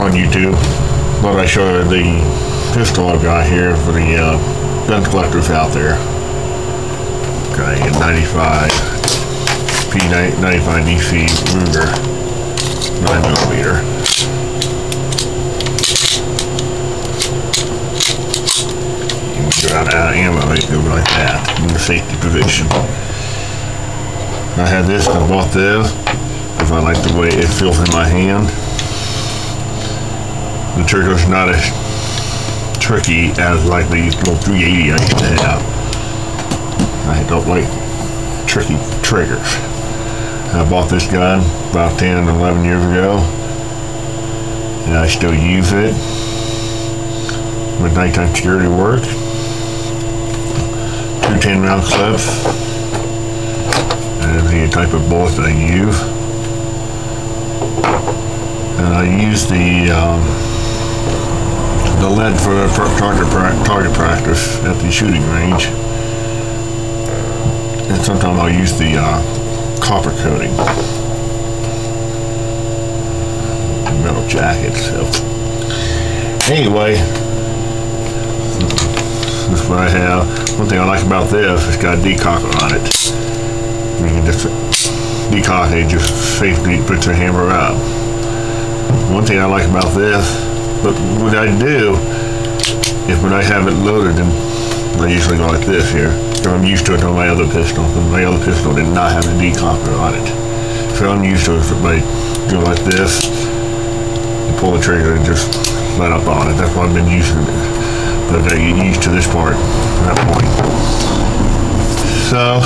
on YouTube, but I show the pistol I've got here for the gun collectors out there. Okay, a 95 P95DC Ruger 9mm. You can go out of ammo, you go like that in the safety position. I had this, I bought this because I like the way it feels in my hand. The trigger's not as tricky as like the little 380 I used to have. I don't like tricky triggers. I bought this gun about 10, 11 years ago, and I still use it with nighttime security work. 2 10-round clips, and the type of bullets that I use. And I use the lead for target practice at the shooting range, and sometimes I'll use the copper coating metal jacket. So anyway, this is what I have. One thing I like about this, it's got a decocker on it. You can just decock it, just safely put your hammer up. One thing I like about this, but what I do is when I have it loaded, and I usually go like this here, because I'm used to it on my other pistol, and my other pistol did not have a decocker on it. So I'm used to it by doing like this, and pull the trigger and just let up on it. That's what I've been using it. But I get used to this part at that point. So,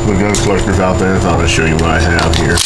the gun collectors out there, I thought I'd show you what I have here.